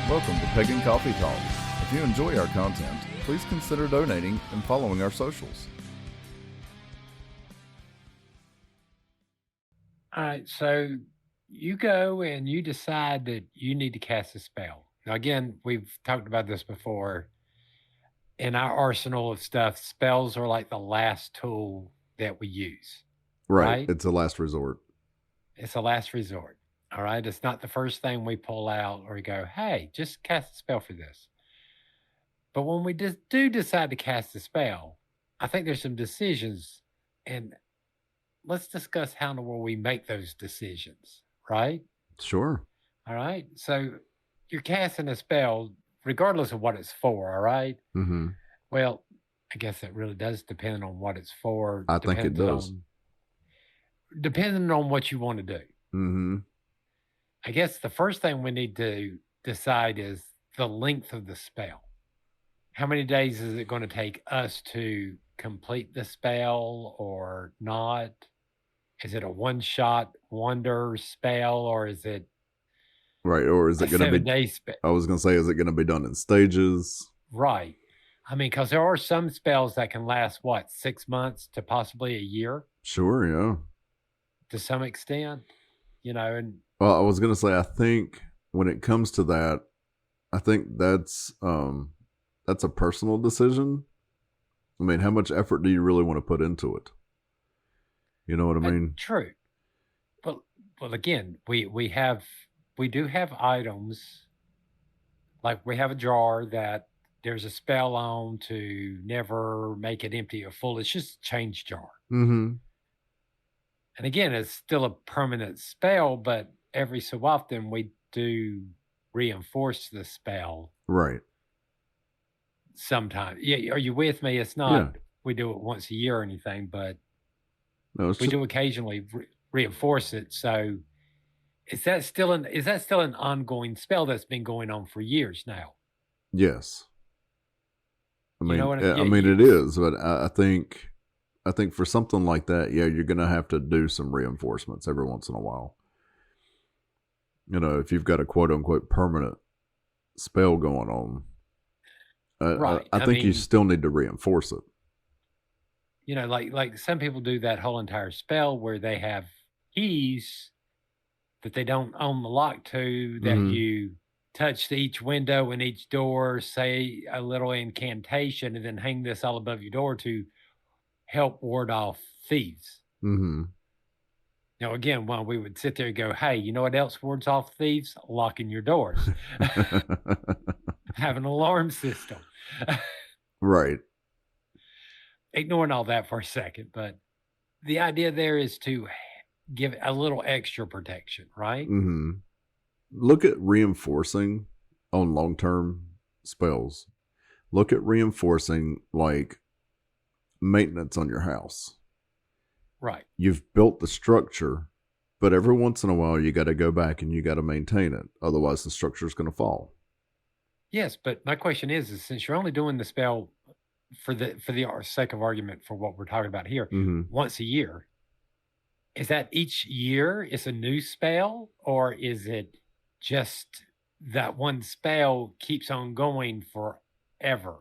Welcome to Pagan Coffee Talk. If you enjoy our content, please consider donating and following our socials. All right, so you go and you decide that you need to cast a spell. Now, again, we've talked about this before. In our arsenal of stuff, spells are like the last tool that we use, Right. right? It's a last resort. It's a last resort. All right. It's not the first thing we pull out or we go, hey, just cast a spell for this. But when we do decide to cast a spell, I think there's some decisions. And let's discuss how in the world we make those decisions, right? Sure. All right. So you're casting a spell, regardless of what it's for. All right. Mm-hmm. Well, I guess it really does depend on what it's for. I think it does. Depending on what you want to do. Mm-hmm. I guess the first thing we need to decide is the length of the spell. How many days is it going to take us to complete the spell or not? Is it a one-shot wonder spell, or is it right? Or is it going to be 7-day spell? I was going to say, is it going to be done in stages? Right. I mean, because there are some spells that can last, 6 months to possibly a year? Sure, yeah. To some extent, and well, I was going to say, I think when it comes to that, I think that's a personal decision. I mean, how much effort do you really want to put into it? You know what I mean? True. Well, again, we do have items, like we have a jar that there's a spell on to never make it empty or full. It's just a change jar. Mm-hmm. And again, it's still a permanent spell, but every so often we do reinforce the spell. Right. Sometimes. Yeah, are you with me? It's not we do it once a year or anything, but we do occasionally reinforce it. So is that still an ongoing spell that's been going on for years now? Yes. I mean, it is, but I think for something like that, you're going to have to do some reinforcements every once in a while. If you've got a quote unquote permanent spell going on, right. I think you still need to reinforce it. Like some people do that whole entire spell where they have keys that they don't own the lock to, that you touch to each window and each door, say a little incantation, and then hang this all above your door to help ward off thieves. Mm-hmm. Now, again, when we would sit there and go, hey, you know what else wards off thieves? Locking your doors. Have an alarm system. Right. Ignoring all that for a second, but the idea there is to give a little extra protection, right? Mm-hmm. Look at reinforcing on long-term spells. Look at reinforcing like maintenance on your house. Right. You've built the structure, but every once in a while you got to go back and you got to maintain it. Otherwise the structure is going to fall. Yes, but my question is since you're only doing the spell for the sake of argument for what we're talking about here, once a year, is that each year is a new spell, or is it just that one spell keeps on going forever?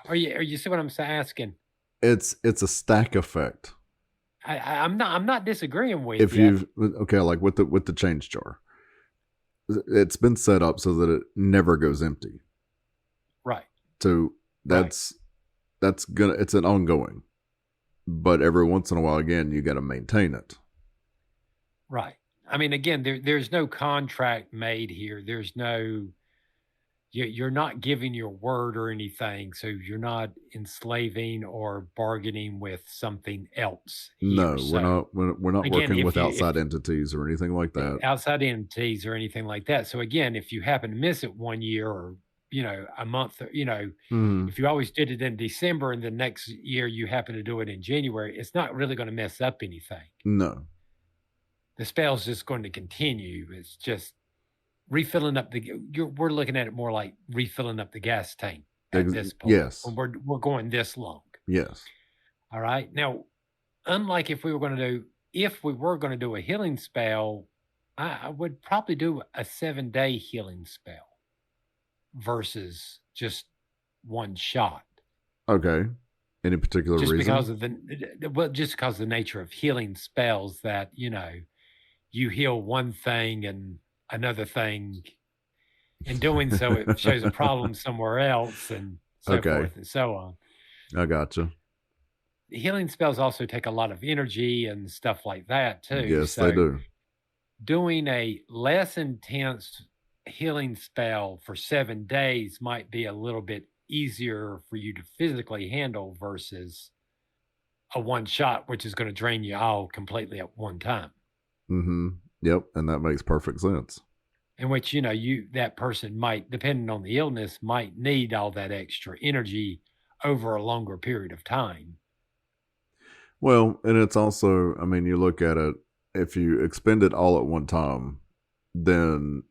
Are you see what I'm asking? It's a stack effect. I'm not disagreeing with you. Like with the change jar, it's been set up so that it never goes empty. Right. So it's an ongoing, but every once in a while, again, you got to maintain it. Right. I mean, again, there's no contract made here. There's no, you're not giving your word or anything. So you're not enslaving or bargaining with something else. No, we're not working with outside entities or anything like that. Outside entities or anything like that. So again, if you happen to miss it 1 year or, a month, if you always did it in December and the next year you happen to do it in January, it's not really going to mess up anything. No. The spell's just going to continue. It's just refilling up we're looking at it more like refilling up the gas tank at this point. Yes. When we're going this long. Yes. All right. Now, unlike if we were going to do a healing spell, I would probably do a 7-day healing spell. versus just one shot. Okay. Any particular Just reason? because of just because of the nature of healing spells that, you heal one thing and another thing. In doing so, it shows a problem somewhere else and so Okay. forth and so on. I gotcha. Healing spells also take a lot of energy and stuff like that too. Yes, they So do. doing a less intense healing spell for 7 days might be a little bit easier for you to physically handle versus a one shot, which is going to drain you all completely at one time. Mm-hmm. Yep, and that makes perfect sense. In which, that person might, depending on the illness, might need all that extra energy over a longer period of time. Well, and it's also, I mean, you look at it, if you expend it all at one time, then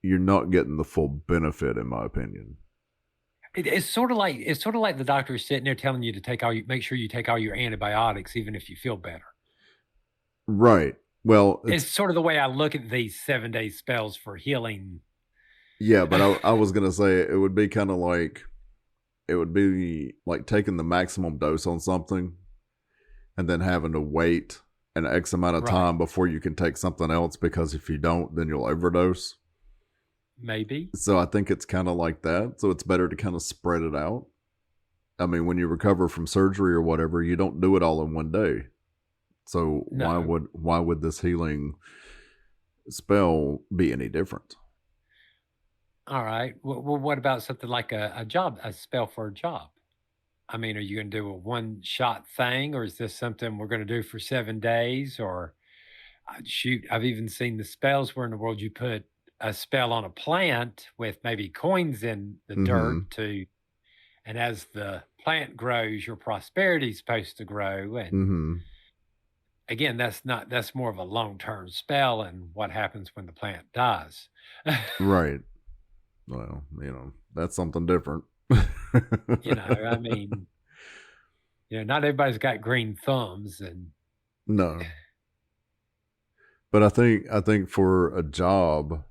you're not getting the full benefit, in my opinion. It's sort of like the doctor is sitting there telling you to make sure you take all your antibiotics, even if you feel better. Right. Well, it's sort of the way I look at these 7-day spells for healing. Yeah, but I was gonna say it would be kind of like, it would be like taking the maximum dose on something and then having to wait an X amount of time before you can take something else, because if you don't, then you'll overdose. Maybe. So I think it's kind of like that. So it's better to kind of spread it out. I mean, when you recover from surgery or whatever, you don't do it all in one day. So No. why would this healing spell be any different? All right. Well, what about something like a spell for a job? I mean, are you going to do a one shot thing, or is this something we're going to do for 7 days? Or shoot, I've even seen the spells where in the world you put a spell on a plant with maybe coins in the dirt and as the plant grows, your prosperity is supposed to grow. And again, that's more of a long-term spell and what happens when the plant dies. Right. Well, that's something different. I mean, not everybody's got green thumbs and no. But I think for a job,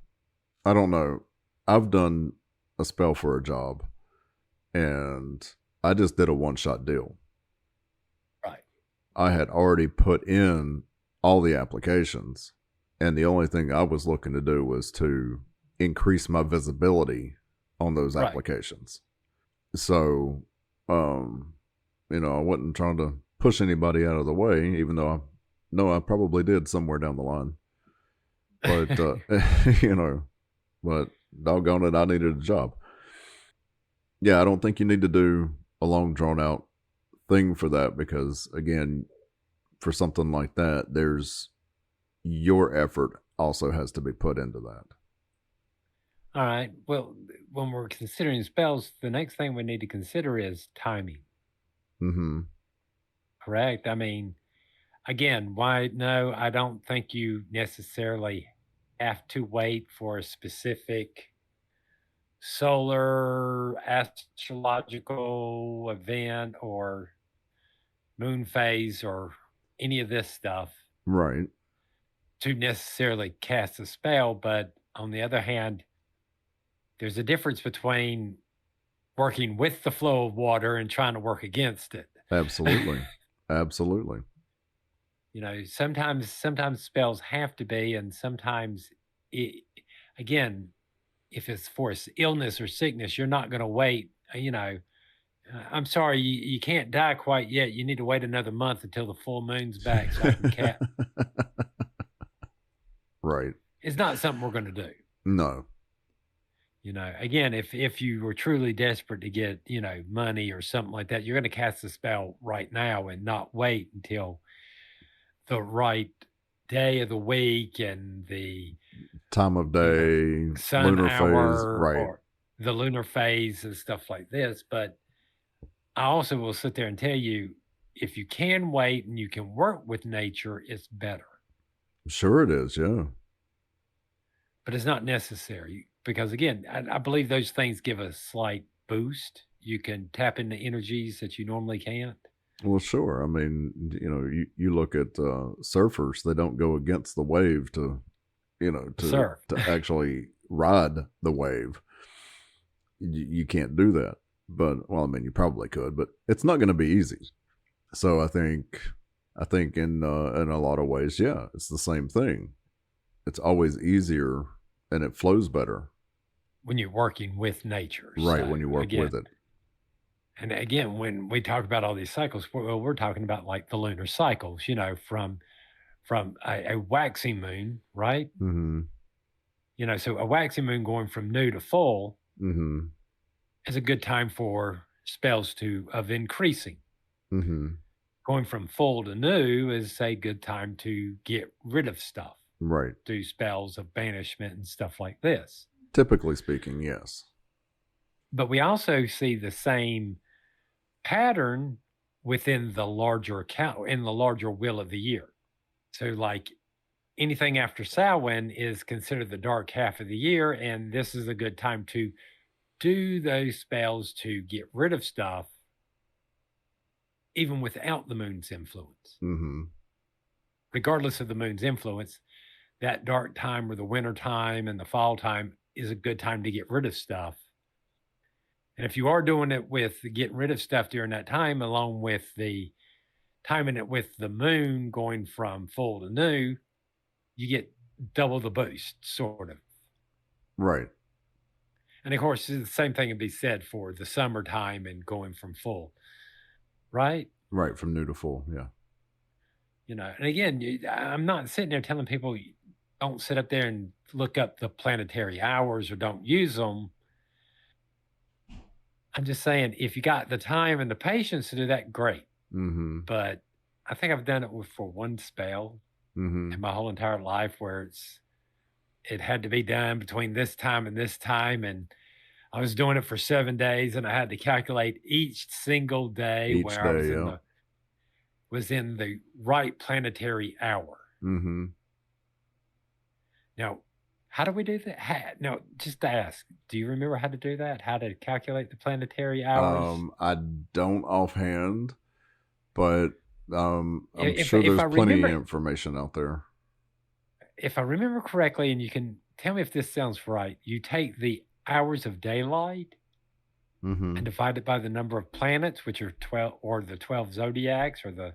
I don't know. I've done a spell for a job and I just did a one-shot deal. Right. I had already put in all the applications, and the only thing I was looking to do was to increase my visibility on those applications. So, I wasn't trying to push anybody out of the way, even though I know I probably did somewhere down the line. But, but doggone it, I needed a job. Yeah, I don't think you need to do a long drawn out thing for that, because again, for something like that, there's your effort also has to be put into that. All right. Well, when we're considering spells, the next thing we need to consider is timing. Correct. I mean, again, no, I don't think you necessarily have to wait for a specific solar astrological event or moon phase or any of this stuff. Right. To necessarily cast a spell. But on the other hand, there's a difference between working with the flow of water and trying to work against it. Absolutely. Absolutely. Sometimes spells have to be, and sometimes again, if it's for illness or sickness, you're not going to wait, I'm sorry, you can't die quite yet. You need to wait another month until the full moon's back so I can cast. Right. It's not something we're going to do. No. Again, if you were truly desperate to get, money or something like that, you're going to cast the spell right now and not wait until the right day of the week and the time of day, sun lunar hour, phase, right? Or the lunar phase and stuff like this. But I also will sit there and tell you, if you can wait and you can work with nature, it's better. Sure it is, yeah. But it's not necessary because, again, I believe those things give a slight boost. You can tap into energies that you normally can't. Well, sure. I mean, you look at surfers; they don't go against the wave to surf. to actually ride the wave. you can't do that. But well, I mean, you probably could, but it's not going to be easy. So I think in a lot of ways, yeah, it's the same thing. It's always easier and it flows better when you're working with nature. right? So, When you work again, with it. and again, when we talk about all these cycles, we're talking about like the lunar cycles, from a waxing moon, right? Mm-hmm. So a waxing moon going from new to full Mm-hmm. is a good time for spells of increasing. Mm-hmm. Going from full to new is a good time to get rid of stuff. Right. Do spells of banishment and stuff like this. Typically speaking, yes. But we also see the same pattern within the larger account, in the larger wheel of the year. So, like, anything after Samhain is considered the dark half of the year, and this is a good time to do those spells to get rid of stuff, even without the moon's influence. Mm-hmm. Regardless of the moon's influence, that dark time or the winter time and the fall time is a good time to get rid of stuff. And if you are doing it with getting rid of stuff during that time, along with the timing it with the moon going from full to new, you get double the boost, sort of. Right. And of course, the same thing can be said for the summertime and going from full, right? Right, from new to full, yeah. And again, I'm not sitting there telling people don't sit up there and look up the planetary hours or don't use them. I'm just saying, if you got the time and the patience to do that, great. Mm-hmm. But I think I've done it for one spell Mm-hmm. in my whole entire life where it had to be done between this time and this time. And I was doing it for 7 days and I had to calculate each single day Each where I was day, in yeah. the right planetary hour. Mm-hmm. Now, how do we do that? No, just to ask, do you remember how to do that? How to calculate the planetary hours? I don't offhand, but I'm If sure if there's I plenty of remember information out there. if I remember correctly, and you can tell me if this sounds right, you take the hours of daylight Mm-hmm. and divide it by the number of planets, which are 12, or the 12 zodiacs, or the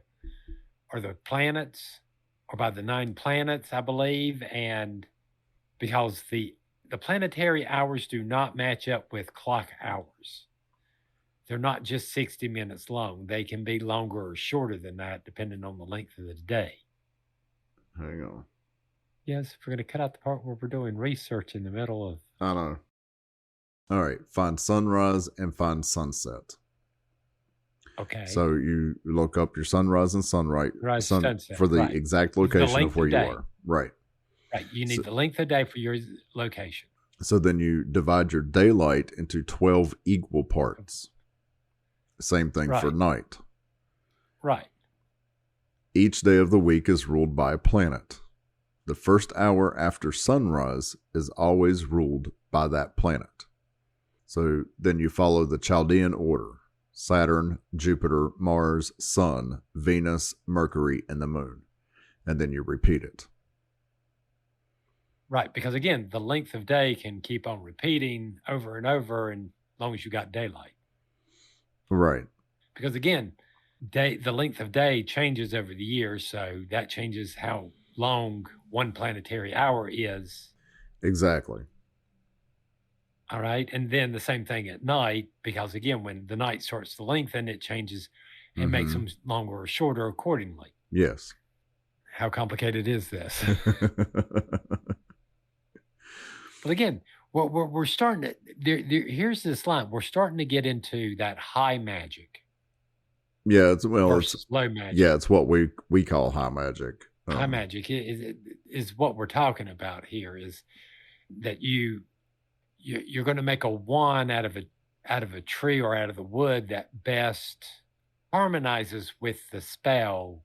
planets, or by the 9 planets, I believe, and because the planetary hours do not match up with clock hours. They're not just 60 minutes long. They can be longer or shorter than that, depending on the length of the day. Hang on. Yes, we're going to cut out the part where we're doing research in the middle of. I know. All right. Find sunrise and find sunset. Okay. So you look up your sunrise and sunset for the right. exact location of where you are. Right. Right. You need the length of day for your location. So then you divide your daylight into 12 equal parts. Same thing for night. Right. Each day of the week is ruled by a planet. The first hour after sunrise is always ruled by that planet. So then you follow the Chaldean order: Saturn, Jupiter, Mars, Sun, Venus, Mercury, and the Moon. And then you repeat it. Right, because again, the length of day can keep on repeating over and over, and as long as you got daylight. Right. Because again, the length of day changes over the year, so that changes how long one planetary hour is. Exactly. All right, and then the same thing at night, because again, when the night starts to lengthen, it changes and makes them longer or shorter accordingly. Yes. How complicated is this? But again, we're starting to. Here's this line: we're starting to get into that high magic. Yeah, it's low magic. Yeah, it's what we call high magic. High magic is what we're talking about here. Is that you're going to make a wand out of a tree or out of the wood that best harmonizes with the spell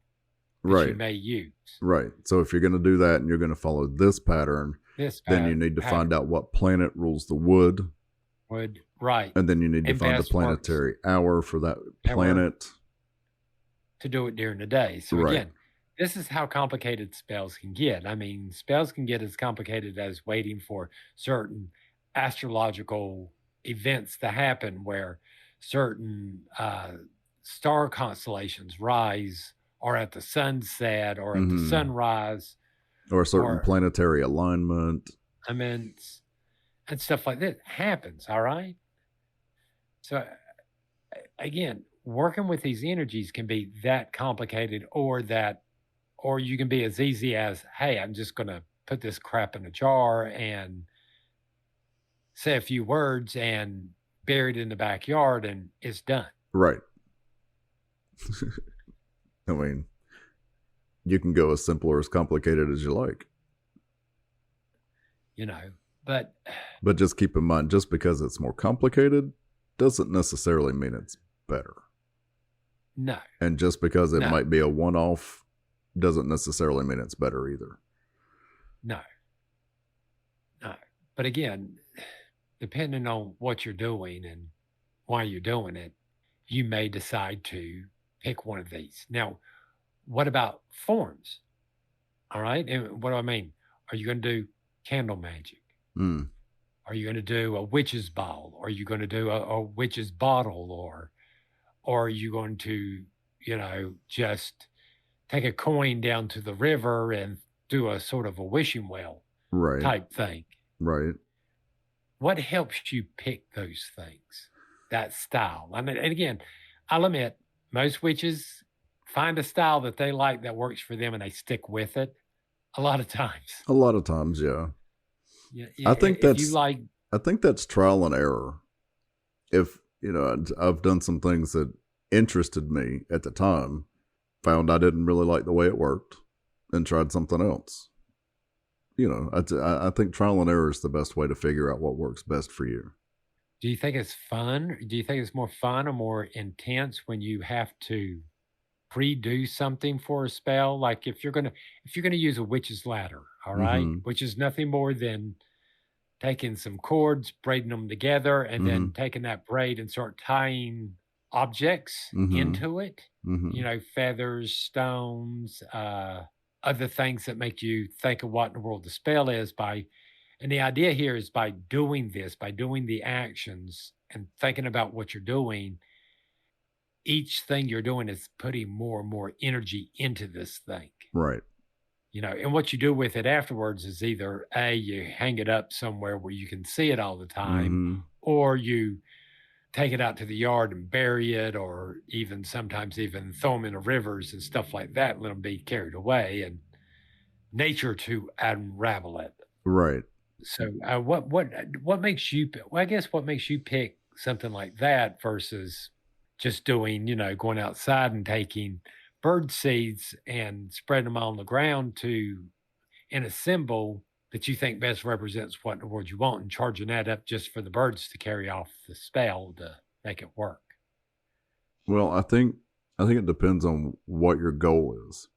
that you may use. Right. So if you're going to do that and you're going to follow this pattern, then you need to find out what planet rules the wood. Wood, right. And then you need to find the planetary hour for that planet. To do it during the day. So again, this is how complicated spells can get. I mean, spells can get as complicated as waiting for certain astrological events that happen where certain star constellations rise, or at the sunset, or at the sunrise, or a certain planetary alignment. I mean, and stuff like that happens. All right. So again, working with these energies can be that complicated, or you can be as easy as, hey, I'm just going to put this crap in a jar and say a few words and bury it in the backyard, and it's done. Right. I mean, you can go as simple or as complicated as you like. But just keep in mind, just because it's more complicated doesn't necessarily mean it's better. No. And just because it might be a one-off doesn't necessarily mean it's better either. No. But again, depending on what you're doing and why you're doing it, you may decide to pick one of these. Now, what about forms? All right. And what do I mean? Are you going to do candle magic? Are you going to do a witch's ball? Are you going to do a witch's bottle? Or are you going to, just take a coin down to the river and do a sort of a wishing well type thing? Right. What helps you pick those things, that style? I mean, and again, I'll admit, most witches find a style that they like that works for them, and they stick with it a lot of times. Yeah. Yeah, I think that's trial and error. If, I've done some things that interested me at the time, found I didn't really like the way it worked, and tried something else. I think trial and error is the best way to figure out what works best for you. Do you think it's fun? Do you think it's more fun or more intense when you have to pre-do something for a spell? Like if you're gonna use a witch's ladder, all right, which is nothing more than taking some cords, braiding them together, and then taking that braid and start tying objects into it. Feathers, stones, other things that make you think of what in the world the spell is and the idea here is by doing this, by doing the actions and thinking about what you're doing, each thing you're doing is putting more and more energy into this thing. Right. And what you do with it afterwards is either A, you hang it up somewhere where you can see it all the time, or you take it out to the yard and bury it, or sometimes even throw them in the rivers and stuff like that, and let them be carried away and nature to unravel it. Right. So what makes you, I guess what makes you pick something like that versus just doing, going outside and taking bird seeds and spreading them on the ground in a symbol that you think best represents what in the world you want, and charging that up just for the birds to carry off the spell to make it work? Well, I think it depends on what your goal is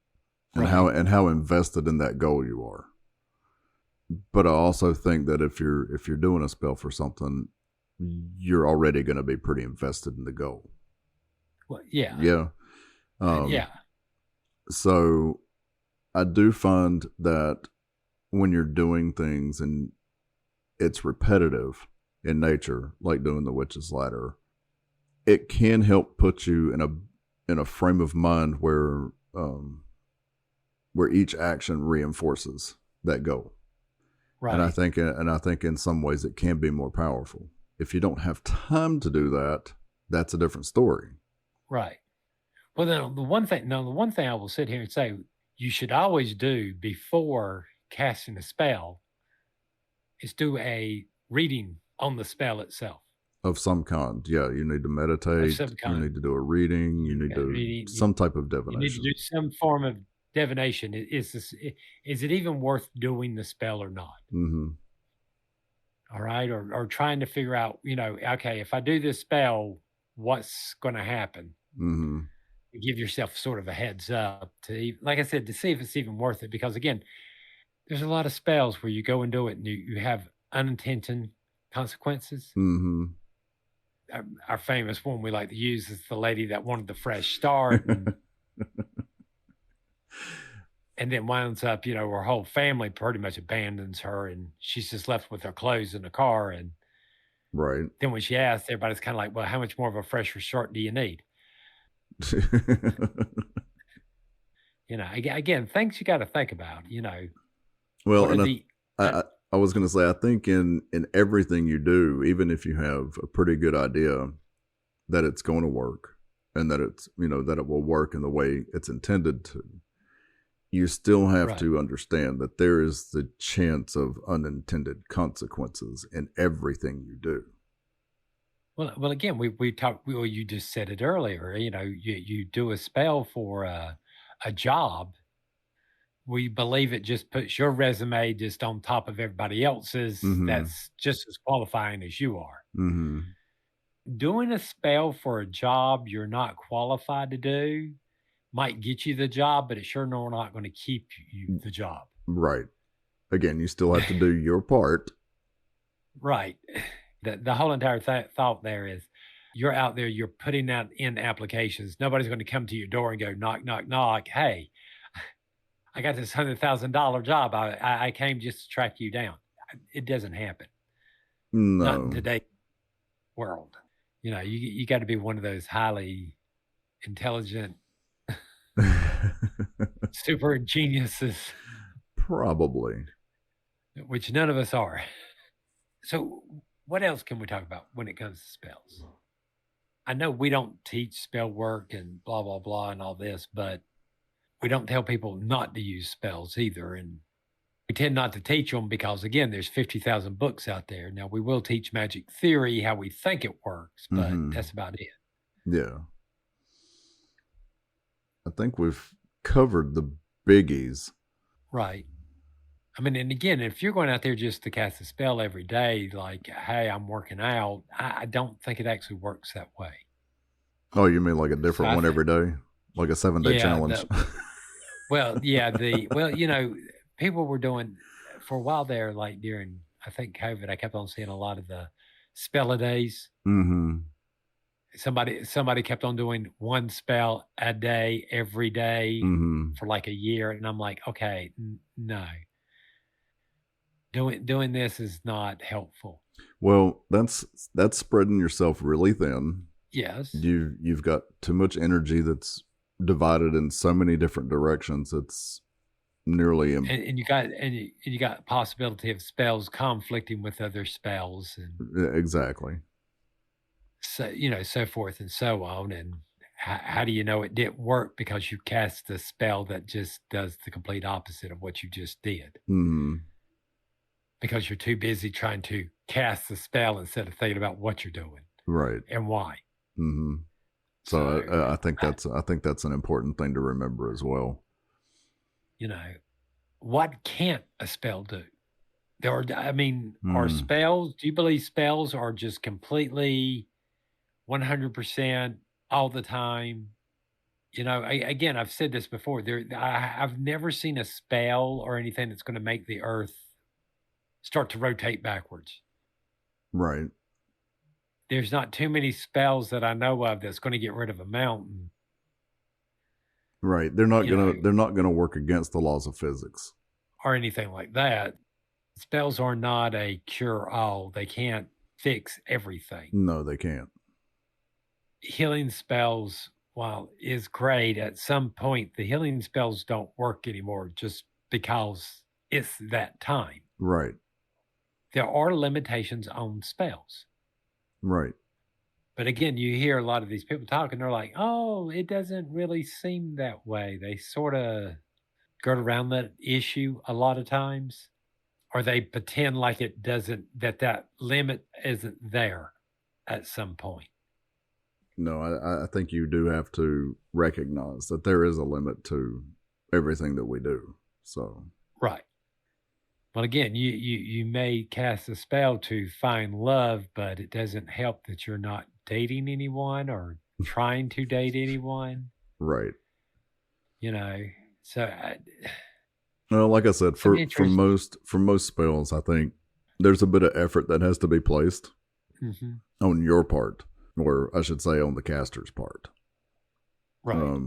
and how invested in that goal you are. But I also think that if you're doing a spell for something, you're already going to be pretty invested in the goal. Well, yeah. Yeah. Yeah. So I do find that when you're doing things and it's repetitive in nature, like doing the witch's ladder, it can help put you in a frame of mind where each action reinforces that goal. Right. And I think in some ways it can be more powerful. If you don't have time to do that, that's a different story. Right. Well, then the one thing I will sit here and say you should always do before casting a spell is do a reading on the spell itself. Of some kind. Yeah, you need to meditate. You need to do a reading. You need to some type of divination. You need to do some form of divination. Is it even worth doing the spell or not? All right, or trying to figure out, okay, if I do this spell, what's going to happen? Give yourself sort of a heads up to, like I said, to see if it's even worth it. Because again, there's a lot of spells where you go and do it and you have unintended consequences. Our famous one we like to use is the lady that wanted the fresh start and then winds up, her whole family pretty much abandons her and she's just left with her clothes in the car. And Right. Then when she asked, everybody's kind of like, well, how much more of a fresher start do you need? Again, things you got to think about, Well, what are and the, I was going to say, I think in everything you do, even if you have a pretty good idea that it's going to work and that it's, that it will work in the way it's intended to, you still have right. to understand that there is the chance of unintended consequences in everything you do. Well, again, we talked. Well, you just said it earlier. You do a spell for a job. We believe it just puts your resume just on top of everybody else's. Mm-hmm. That's just as qualifying as you are. Mm-hmm. Doing a spell for a job you're not qualified to do might get you the job, but it's sure not going to keep you the job. Right. Again, you still have to do your part. Right. The whole entire thought there is you're out there, you're putting out in applications. Nobody's going to come to your door and go knock, knock, knock. Hey, I got this $100,000 job. I came just to track you down. It doesn't happen. No. Not in today's world. You got to be one of those highly intelligent, super geniuses. Probably. Which none of us are. So what else can we talk about when it comes to spells? I know we don't teach spell work and blah, blah, blah and all this, but we don't tell people not to use spells either. And we tend not to teach them because, again, there's 50,000 books out there. Now, we will teach magic theory, how we think it works, but that's about it. Yeah. I think we've covered the biggies. Right. I mean, and again, if you're going out there just to cast a spell every day, like, hey, I'm working out, I don't think it actually works that way. Oh, you mean like a different one every day? Like a 7-day challenge? People were doing, for a while there, like during, I think, COVID, I kept on seeing a lot of the spell-a-days. Mm-hmm. Somebody kept on doing one spell a day, every day for like a year. And I'm like, okay, no. Doing this is not helpful. Well, that's spreading yourself really thin. Yes. You've got too much energy that's divided in so many different directions. It's nearly and you got possibility of spells conflicting with other spells and exactly. So so forth and so on. And how do you know it didn't work because you cast a spell that just does the complete opposite of what you just did? Mm-hmm. Because you're too busy trying to cast the spell instead of thinking about what you're doing, right, and why. Mm-hmm. So I think that's an important thing to remember as well. What can't a spell do? Are spells? Do you believe spells are just completely 100% all the time? Again, I've said this before. I've never seen a spell or anything that's going to make the Earth start to rotate backwards. Right. There's not too many spells that I know of that's going to get rid of a mountain. Right. They're not gonna work against the laws of physics or anything like that. Spells are not a cure-all. They can't fix everything. No, they can't. Healing spells, while is great, at some point the healing spells don't work anymore just because it's that time. Right. There are limitations on spells. Right. But again, you hear a lot of these people talking, they're like, oh, it doesn't really seem that way. They sort of skirt around that issue a lot of times, or they pretend like it doesn't, that limit isn't there at some point. No, I think you do have to recognize that there is a limit to everything that we do. So right. Well, again, you may cast a spell to find love, but it doesn't help that you're not dating anyone or trying to date anyone. Right. So. Well, like I said, for most spells, I think there's a bit of effort that has to be placed on your part, or I should say on the caster's part. Right.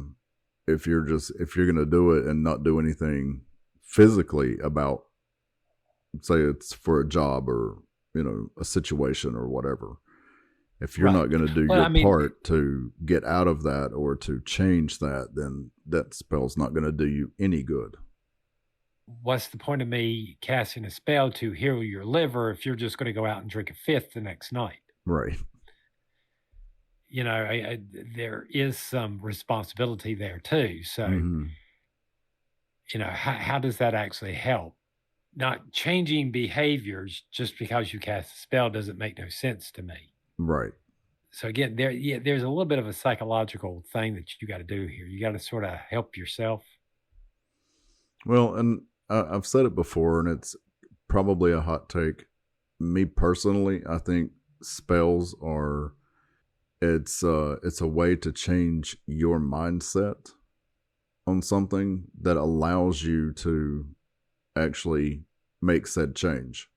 If you're going to do it and not do anything physically about, say it's for a job or a situation or whatever. If you're not going to do your part to get out of that or to change that, then that spell's not going to do you any good. What's the point of me casting a spell to heal your liver if you're just going to go out and drink a fifth the next night? Right. There is some responsibility there too. So, how does that actually help? Not changing behaviors just because you cast a spell doesn't make no sense to me. Right. So again, there's a little bit of a psychological thing that you got to do here. You got to sort of help yourself. Well, and I've said it before, and it's probably a hot take. Me personally, I think spells are it's a way to change your mindset on something that allows you to actually make said change.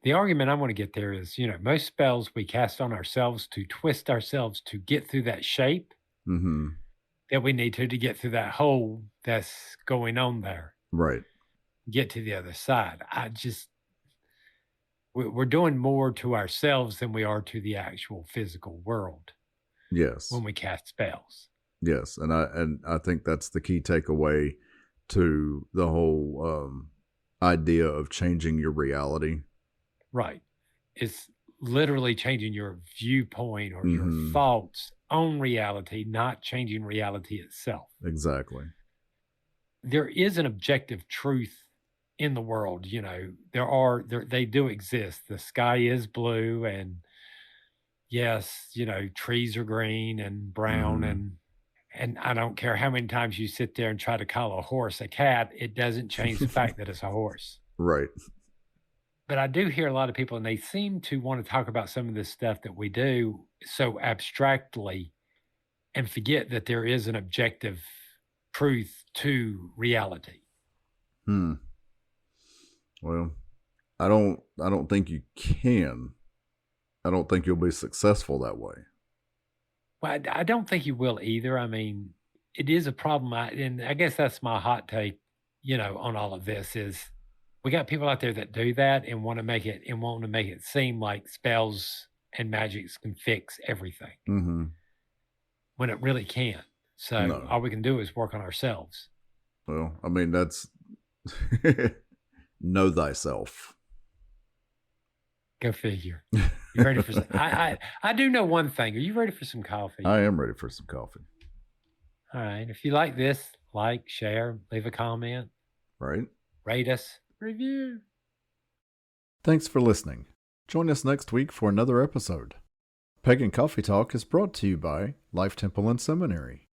The argument I want to get there is, most spells we cast on ourselves to twist ourselves to get through that shape that we need to get through that hole that's going on there. Right. Get to the other side. We're doing more to ourselves than we are to the actual physical world. Yes. When we cast spells. Yes, and I think that's the key takeaway to the whole idea of changing your reality. Right. It's literally changing your viewpoint or your thoughts on reality, not changing reality itself. Exactly. There is an objective truth in the world. They do exist. The sky is blue, and yes, trees are green and brown, and I don't care how many times you sit there and try to call a horse a cat, it doesn't change the fact that it's a horse. Right. But I do hear a lot of people, and they seem to want to talk about some of this stuff that we do so abstractly and forget that there is an objective truth to reality. Well, I don't think you can. I don't think you'll be successful that way. Well, I don't think you will either. I mean, it is a problem. And I guess that's my hot take, on all of this is we got people out there that do that and want to make it seem like spells and magics can fix everything when it really can't. So all we can do is work on ourselves. Well, I mean, that's know thyself. Go figure. You ready for some? I do know one thing. Are you ready for some coffee? I am ready for some coffee. All right. If you like this, like, share, leave a comment. Right. Rate us. Review. Thanks for listening. Join us next week for another episode. Pagan Coffee Talk is brought to you by Life Temple and Seminary.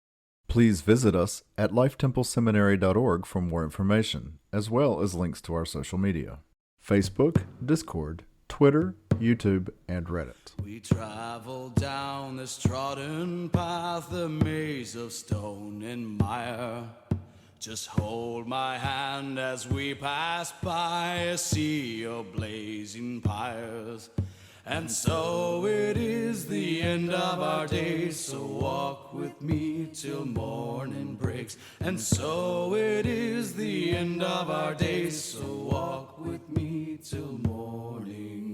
Please visit us at lifetempleseminary.org for more information, as well as links to our social media: Facebook, Discord, Twitter, YouTube, and Reddit. We travel down this trodden path, a maze of stone and mire. Just hold my hand as we pass by a sea of blazing pyres. And so it is the end of our days, so walk with me till morning breaks. And so it is the end of our days, so walk with me till morning